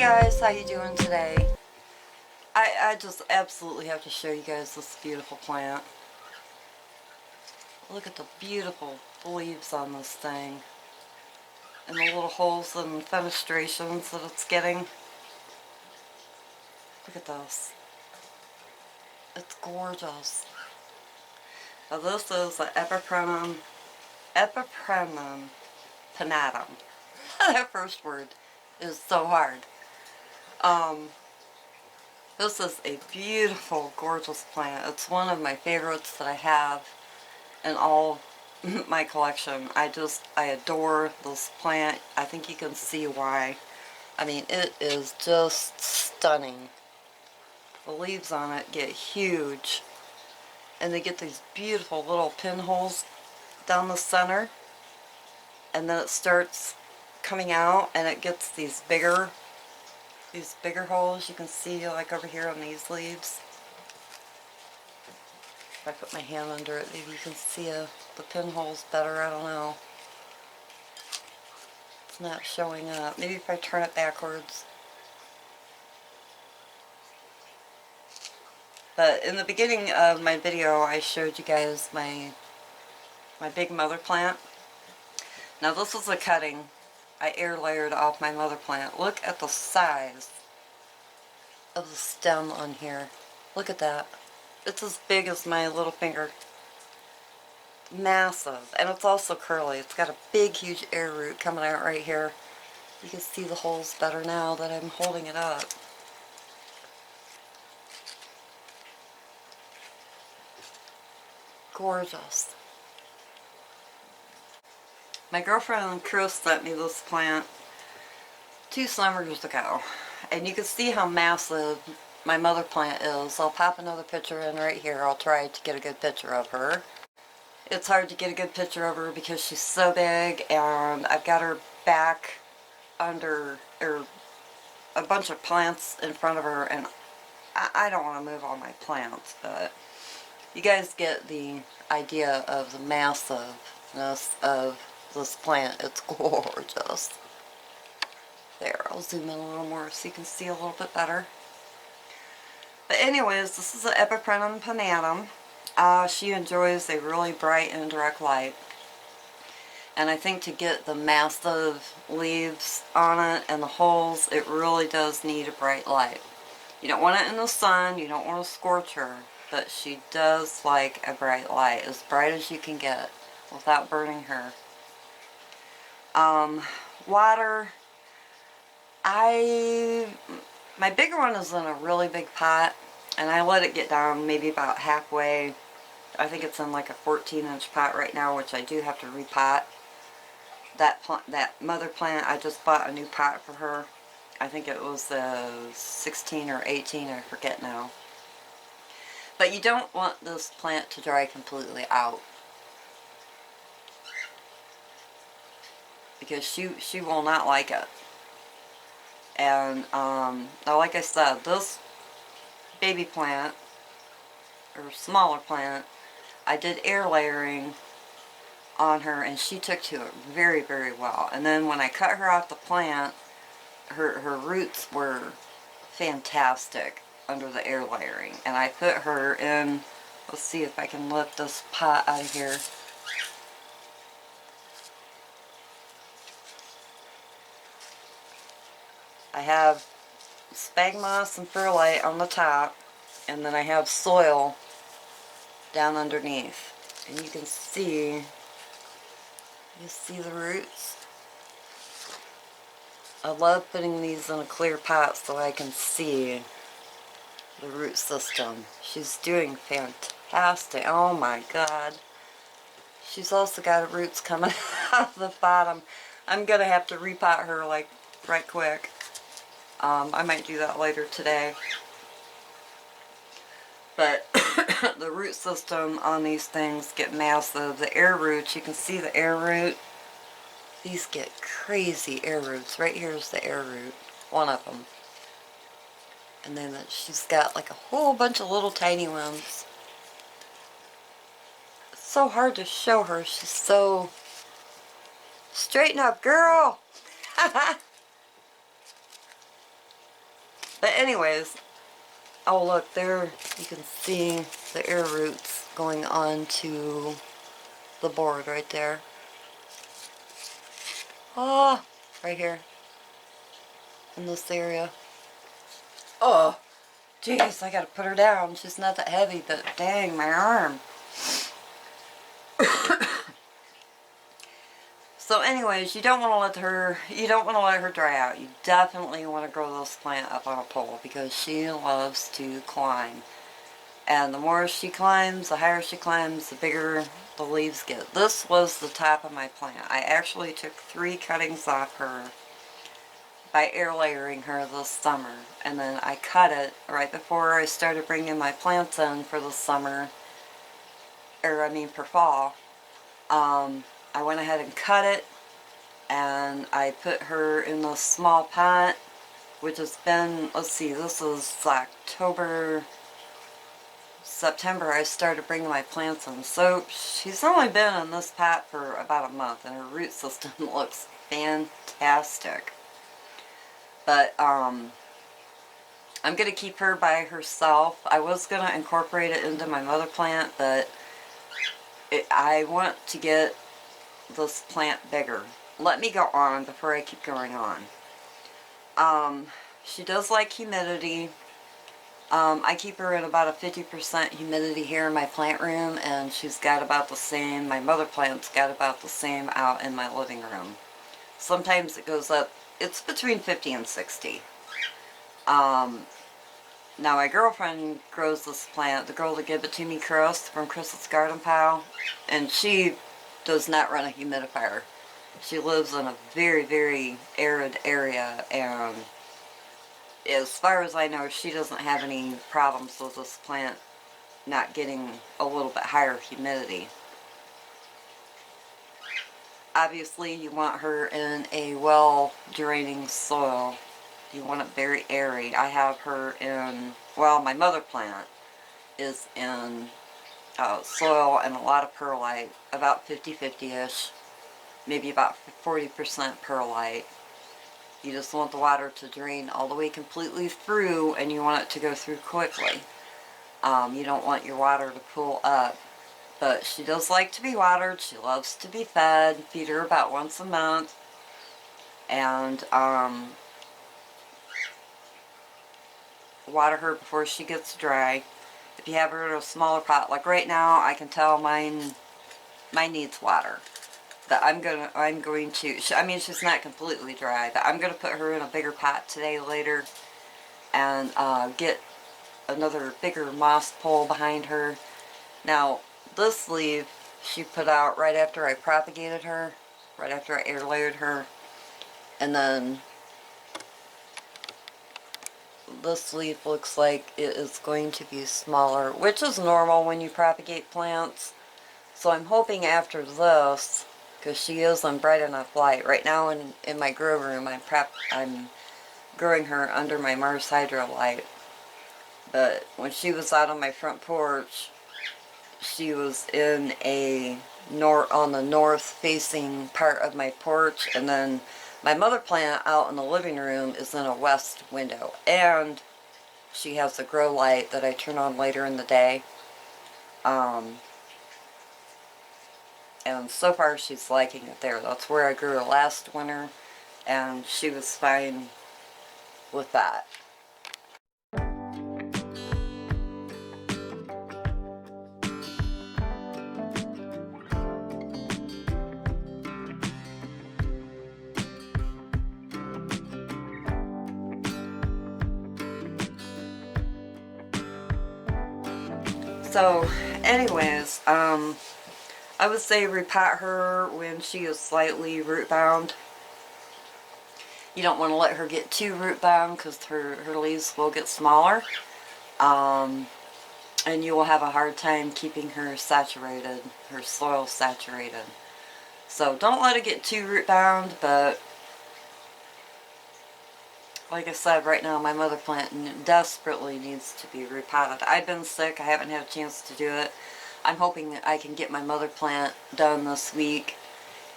guys, how you doing today? I just absolutely have to show you guys this beautiful plant. Look at the beautiful leaves on this thing. And the little holes and fenestrations that it's getting. Look at this. It's gorgeous. Now this is the Epipremnum Pinnatum. That first word is so hard. This is a beautiful, gorgeous plant. It's one of my favorites that I have in all my collection. I adore this plant. I think you can see why. I mean, it is just stunning. The leaves on it get huge, and they get these beautiful little pinholes down the center, and then it starts coming out and it gets these bigger holes. You can see like over here on these leaves. If I put my hand under it, maybe you can see the pinholes better. I don't know. It's not showing up. Maybe if I turn it backwards. But in the beginning of my video, I showed you guys my big mother plant. Now this is a cutting I air layered off my mother plant. Look at the size of the stem on here. Look at that. It's as big as my little finger. Massive. And it's also curly. It's got a big, huge air root coming out right here. You can see the holes better now that I'm holding it up. Gorgeous. My girlfriend Chris sent me this plant 2 summers ago, and you can see how massive my mother plant is. I'll pop another picture in right here. I'll try to get a good picture of her. It's hard to get a good picture of her because she's so big, and I've got her back under a bunch of plants in front of her, and I don't want to move all my plants, but you guys get the idea of the massiveness of this plant. It's gorgeous. There, I'll zoom in a little more so you can see a little bit better. But anyways, this is the Epipremnum Pinnatum. She enjoys a really bright and direct light. And I think to get the massive leaves on it and the holes, it really does need a bright light. You don't want it in the sun, you don't want to scorch her, but she does like a bright light, as bright as you can get without burning her. Water, my bigger one is in a really big pot, and I let it get down maybe about halfway. I think it's in like a 14-inch pot right now, which I do have to repot. That mother plant, I just bought a new pot for her. I think it was 16 or 18, I forget now. But you don't want this plant to dry completely out, because she will not like it. And now, like I said, this baby plant, or smaller plant, I did air layering on her, and she took to it very, very well. And then when I cut her off the plant, her roots were fantastic under the air layering. And I put her in, let's see if I can lift this pot out of here. I have spag moss and perlite on the top, and then I have soil down underneath. And you can see the roots. I love putting these in a clear pot so I can see the root system. She's doing fantastic. Oh my god. She's also got roots coming out of the bottom. I'm gonna have to repot her like right quick. I might do that later today. But the root system on these things get massive. The air roots, you can see the air root. These get crazy air roots. Right here's the air root, one of them. And then she's got like a whole bunch of little tiny ones. It's so hard to show her. She's so... Straighten up, girl! But anyways, oh look, there you can see the air roots going on to the board right there. Oh, right here in this area. Oh, jeez, I gotta put her down. She's not that heavy, but dang, my arm. So anyways, you don't want to let her dry out. You definitely want to grow this plant up on a pole because she loves to climb. And the more she climbs, the higher she climbs, the bigger the leaves get. This was the top of my plant. I actually took 3 cuttings off her by air layering her this summer. And then I cut it right before I started bringing my plants in for the summer, or I mean for fall. I went ahead and cut it, and I put her in the small pot, which has been, let's see, this is September I started bringing my plants in. So she's only been in this pot for about a month, and her root system looks fantastic. But I'm going to keep her by herself. I was going to incorporate it into my mother plant, but I want to get this plant bigger. Let me go on before I keep going on. She does like humidity. I keep her in about a 50% humidity here in my plant room, and she's got about the same, my mother plant's got about the same out in my living room. Sometimes it goes up, it's between 50 and 60. Now my girlfriend grows this plant, the girl that gave it to me, Chris, from Chris's Garden Pal, and she does not run a humidifier. She lives in a very, very arid area, and as far as I know, she doesn't have any problems with this plant not getting a little bit higher humidity. Obviously, you want her in a well-draining soil. You want it very airy. I have her in, well, my mother plant is in soil and a lot of perlite, about 50-50-ish, maybe about 40% perlite. You just want the water to drain all the way completely through, and you want it to go through quickly. You don't want your water to pool up. But she does like to be watered. She loves to be fed. Feed her about once a month. And water her before she gets dry. If you have her in a smaller pot, like right now, I can tell mine needs water. That I'm going to, I mean, she's not completely dry, but I'm going to put her in a bigger pot today, later, and get another bigger moss pole behind her. Now, this leaf she put out right after I propagated her, right after I air layered her, and then this leaf looks like it is going to be smaller, which is normal when you propagate plants. So I'm hoping after this, because she is on bright enough light. Right now in my grow room, I'm growing her under my MarsHydro light. But when she was out on my front porch, she was in on the north facing part of my porch, and then my mother plant out in the living room is in a west window, and she has a grow light that I turn on later in the day. And so far she's liking it there. That's where I grew her last winter, and she was fine with that. So, anyways, I would say repot her when she is slightly root bound. You don't want to let her get too root bound because her leaves will get smaller. And you will have a hard time keeping her saturated, her soil saturated. So don't let it get too root bound, but like I said, right now my mother plant desperately needs to be repotted. I've been sick, I haven't had a chance to do it. I'm hoping that I can get my mother plant done this week,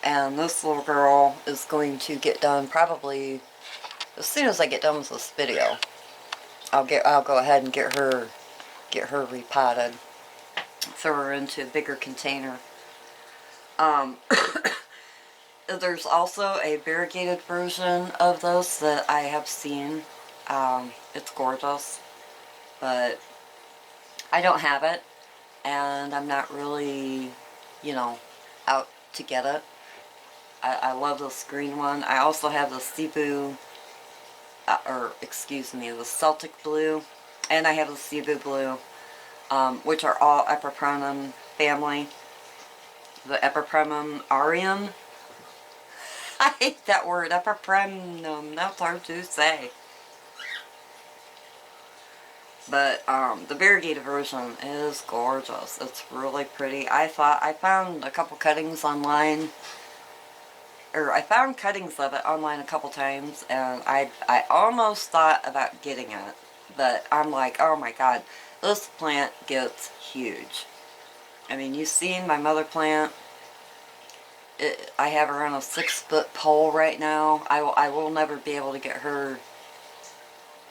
and this little girl is going to get done probably as soon as I get done with this video. I'll go ahead and get her repotted. Throw her into a bigger container. There's also a variegated version of this that I have seen. It's gorgeous, but I don't have it, and I'm not really, you know, out to get it. I love this green one. I also have the Cebu, or excuse me, the Celtic blue, and I have the Cebu blue, which are all Epipremnum family. The Epipremnum aureum. I hate that word, Epipremnum. That's hard to say. But the variegated version is gorgeous. It's really pretty. I found a couple cuttings online, or I found cuttings of it online a couple times, and I almost thought about getting it, but I'm like, oh my god, this plant gets huge. I mean, you've seen my mother plant. I have her on a 6-foot pole right now. I will never be able to get her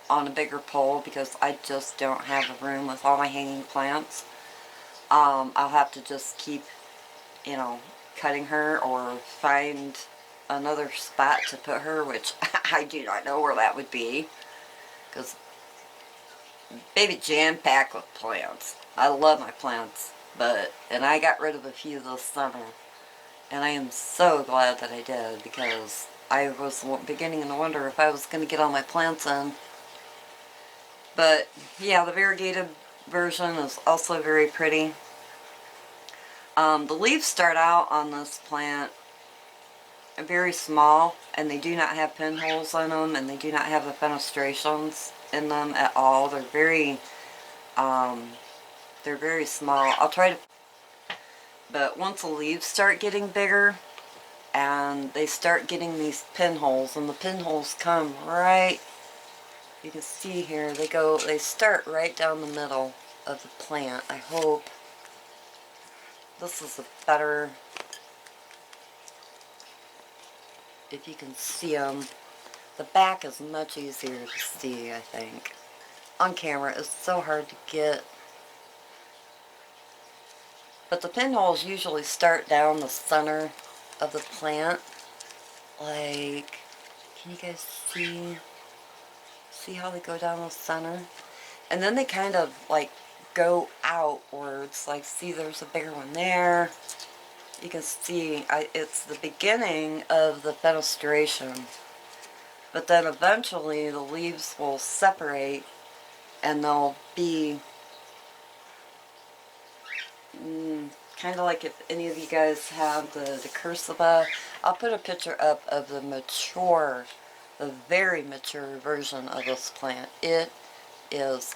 on a bigger pole because I just don't have the room with all my hanging plants. I'll have to just keep, you know, cutting her or find another spot to put her, which I do not know where that would be, because baby jam-packed with plants. I love my plants, and I got rid of a few this summer, and I am so glad that I did, because I was beginning to wonder if I was going to get all my plants in. But yeah, the variegated version is also very pretty. The leaves start out on this plant very small, and they do not have pinholes in them, and they do not have the fenestrations in them at all. They're very small. I'll try to, but once the leaves start getting bigger and they start getting these pinholes, and the pinholes come right, you can see here, they start right down the middle of the plant. I hope this is a better, if you can see them. The back is much easier to see, I think. On camera, it's so hard to get. But the pinholes usually start down the center of the plant. Like, can you guys see? See how they go down the center? And then they kind of like go outwards. Like, see, there's a bigger one there. You can see it's the beginning of the fenestration. But then eventually the leaves will separate, and they'll be kind of like, if any of you guys have the cursiva, I'll put a picture up of the very mature version of this plant. It is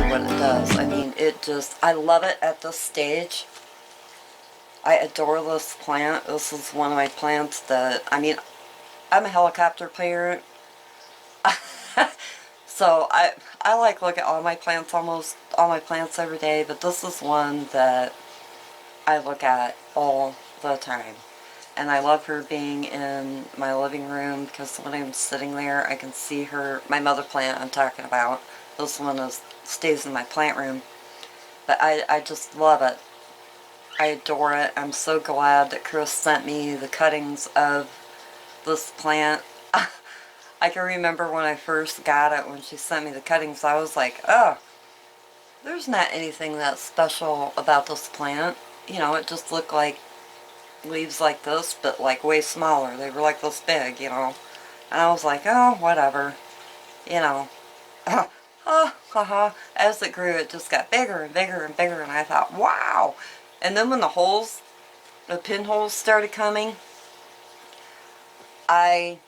what it does. I mean, I love it at this stage. I adore this plant. This is one of my plants that, I mean, I'm a helicopter parent. So I like look at all my plants, almost all my plants every day, but this is one that I look at all the time. And I love her being in my living room, because when I'm sitting there, I can see her, my mother plant I'm talking about. This one stays in my plant room. But I just love it. I adore it. I'm so glad that Chris sent me the cuttings of this plant. I can remember when I first got it, when she sent me the cuttings, I was like, oh, there's not anything that special about this plant. You know, it just looked like leaves like this, but like way smaller. They were like this big, you know. And I was like, oh, whatever. You know. As it grew, it just got bigger and bigger and bigger, and I thought, wow. And then when the pinholes started coming, I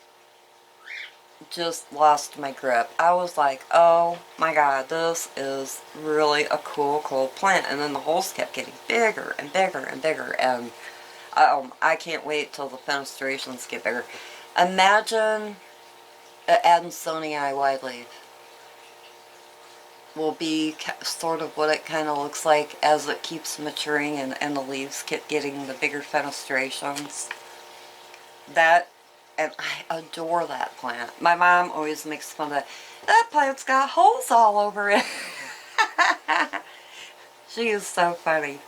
just lost my grip. I was like, oh my god, this is really a cool plant. And then the holes kept getting bigger and bigger and bigger, and I can't wait till the fenestrations get bigger. Imagine Adansonii wideleaf will be sort of what it kind of looks like as it keeps maturing and the leaves keep getting the bigger fenestrations. That, and I adore that plant. My mom always makes fun of that plant's got holes all over it. She is so funny.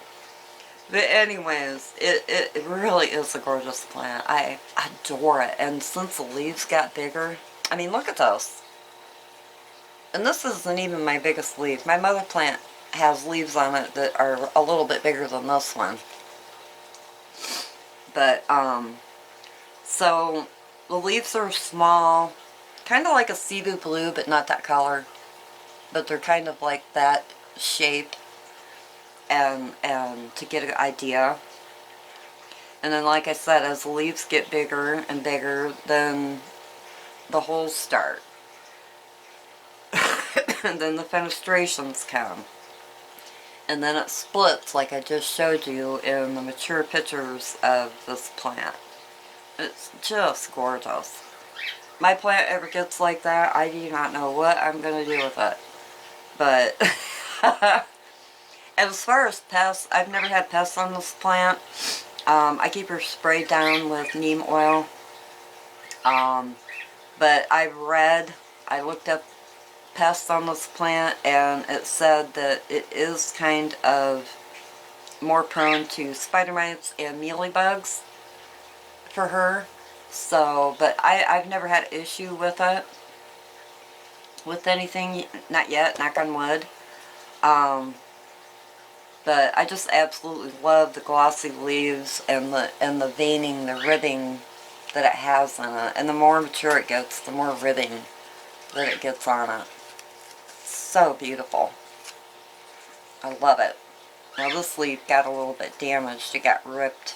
But anyways, it really is a gorgeous plant. I adore it. And since the leaves got bigger, I mean, look at those. And this isn't even my biggest leaf. My mother plant has leaves on it that are a little bit bigger than this one. But, so the leaves are small, kind of like a Cebu blue, but not that color. But they're kind of like that shape. And to get an idea. And then, like I said, as the leaves get bigger and bigger, then the holes start. And then the fenestrations come. And then it splits like I just showed you in the mature pictures of this plant. It's just gorgeous. My plant ever gets like that, I do not know what I'm going to do with it. But... And as far as pests, I've never had pests on this plant. I keep her sprayed down with neem oil. But I looked up pests on this plant, and it said that it is kind of more prone to spider mites and mealybugs for her. So, but I've never had an issue with it. With anything, not yet, knock on wood. But I just absolutely love the glossy leaves and the veining, the ribbing that it has in it. And the more mature it gets, the more ribbing that it gets on it. So beautiful. I love it. Now this leaf got a little bit damaged. It got ripped.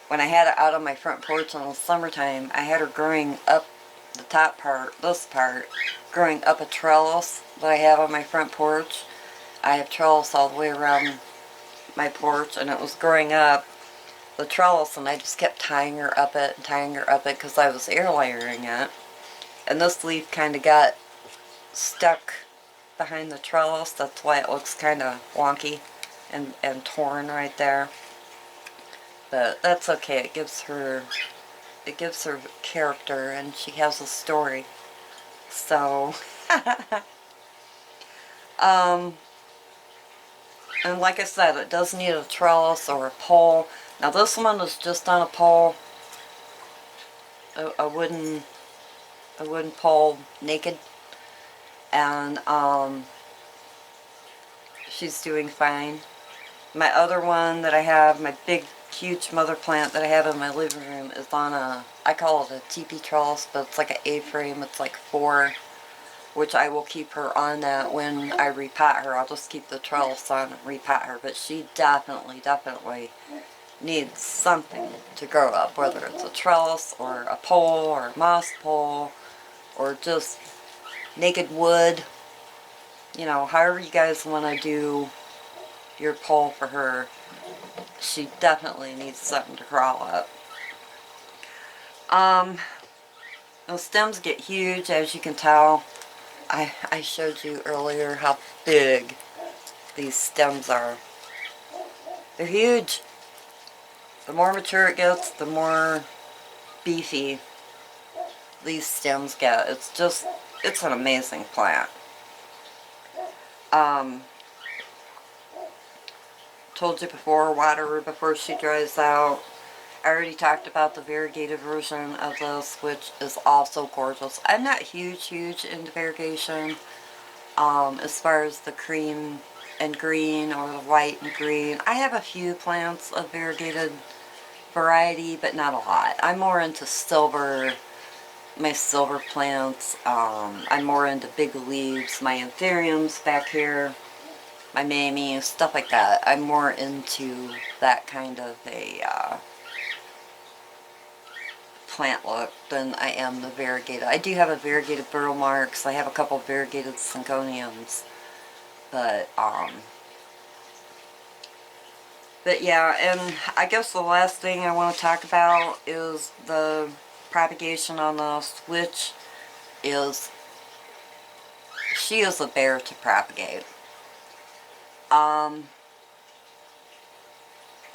When I had it out on my front porch in the summertime, I had her growing up the top part, this part, growing up a trellis that I have on my front porch. I have trellis all the way around my porch, and it was growing up the trellis, and I just kept tying her up it and tying her up it because I was air layering it. And this leaf kind of got stuck behind the trellis. That's why it looks kind of wonky and torn right there. But that's okay. It gives her character, and she has a story. So and like I said, it does need a trellis or a pole. Now this one is just on a pole, a wooden pole, naked, and she's doing fine. My other one that I have, my big huge mother plant that I have in my living room, is on I call it a teepee trellis, but it's like an A-frame. It's like 4, which I will keep her on that when I repot her. I'll just keep the trellis on and repot her. But she definitely needs something to grow up, whether it's a trellis or a pole or a moss pole or just naked wood. You know, however you guys want to do your pole for her, she definitely needs something to crawl up. Those stems get huge, as you can tell. I showed you earlier how big these stems are. They're huge. The more mature it gets, the more beefy these stems get. It's an amazing plant. Told you before, water her before she dries out. I already talked about the variegated version of this, which is also gorgeous. I'm not huge into variegation as far as the cream and green or the white and green. I have a few plants of variegated variety, but not a lot. I'm more into silver, my silver plants. I'm more into big leaves, my anthuriums back here, my mammies, stuff like that. I'm more into that kind of a plant look than I am the variegated. I do have a variegated burl marks. I have a couple of variegated syngoniums. But yeah, and I guess the last thing I want to talk about is the propagation on this, which is she is a bear to propagate.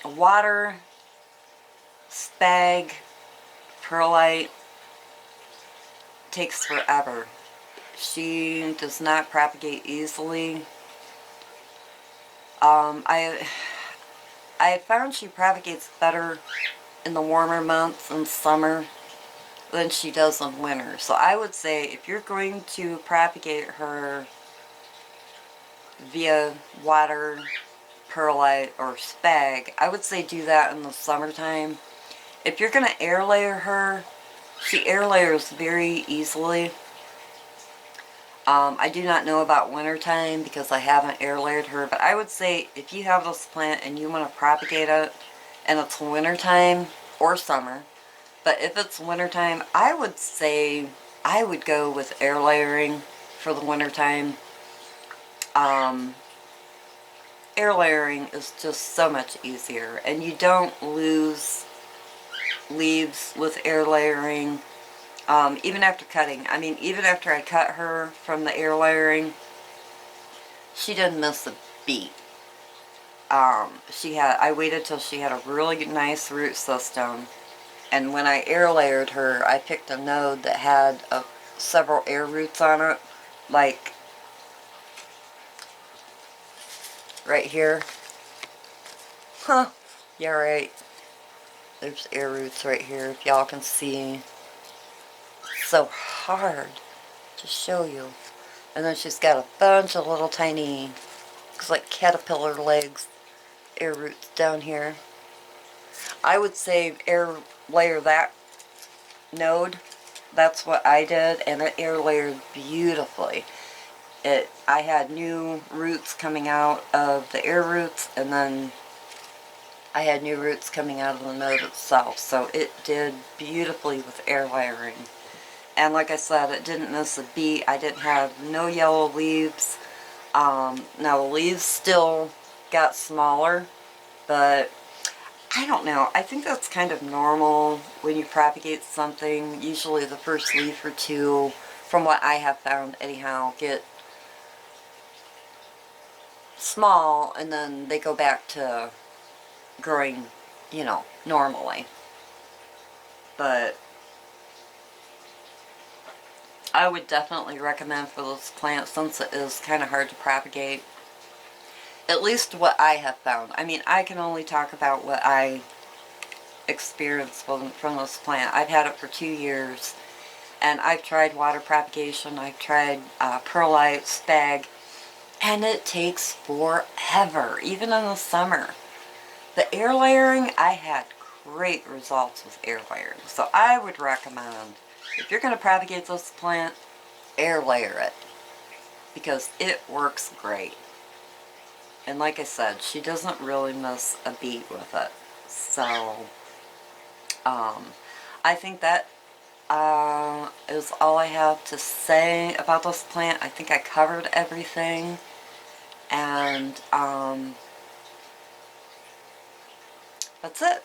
Water, spag, perlite takes forever. She does not propagate easily. I found she propagates better in the warmer months in summer than she does in winter. So I would say if you're going to propagate her via water, perlite, or spag, I would say do that in the summertime. If you're going to air layer her, she air layers very easily. I do not know about wintertime because I haven't air layered her, but I would say if you have this plant and you want to propagate it and it's wintertime or summer, but if it's wintertime, I would say I would go with air layering for the wintertime. Air layering is just so much easier, and you don't lose leaves with air layering. Even after cutting, I mean, even after I cut her from the air layering, she didn't miss a beat. I waited till she had a really nice root system, and when I air layered her, I picked a node that had several air roots on it, like right here. Huh, yeah, right. There's air roots right here, if y'all can see. So hard to show you. And then she's got a bunch of little tiny, looks like caterpillar legs, air roots down here. I would say air layer that node. That's what I did, and it air layered beautifully. I had new roots coming out of the air roots, and then I had new roots coming out of the node itself. So it did beautifully with air layering. And like I said, it didn't miss a beat. I didn't have no yellow leaves. Now the leaves still got smaller, but I don't know. I think that's kind of normal when you propagate something. Usually the first leaf or two, from what I have found anyhow, get small and then they go back to growing, you know, normally. But I would definitely recommend for this plant, since it is kind of hard to propagate, at least what I have found. I mean, I can only talk about what I experienced from this plant. I've had it for 2 years, and I've tried water propagation, I've tried perlite, spag, and it takes forever, even in the summer. The air layering, I had great results with air layering. So I would recommend, if you're going to propagate this plant, air layer it, because it works great. And like I said, she doesn't really miss a beat with it. So I think that is all I have to say about this plant. I think I covered everything, and that's it.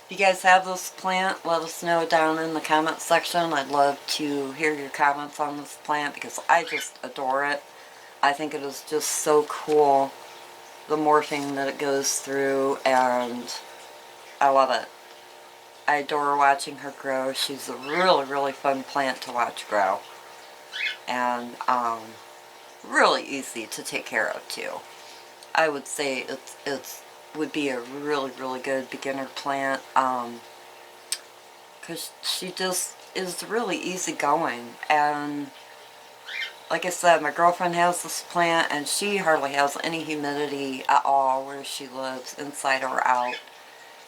If you guys have this plant, let us know down in the comment section. I'd love to hear your comments on this plant because I just adore it. I think it is just so cool, the morphing that it goes through, and I love it. I adore watching her grow. She's a really, really fun plant to watch grow, and really easy to take care of too. I would say it's would be a really, really good beginner plant, because she just is really easy going. And like I said, my girlfriend has this plant, and she hardly has any humidity at all where she lives, inside or out.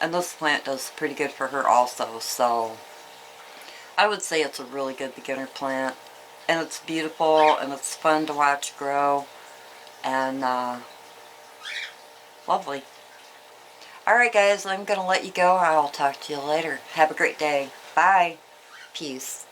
And this plant does pretty good for her also, so I would say it's a really good beginner plant. And it's beautiful, and it's fun to watch grow, and lovely. Alright guys, I'm going to let you go. I'll talk to you later. Have a great day. Bye. Peace.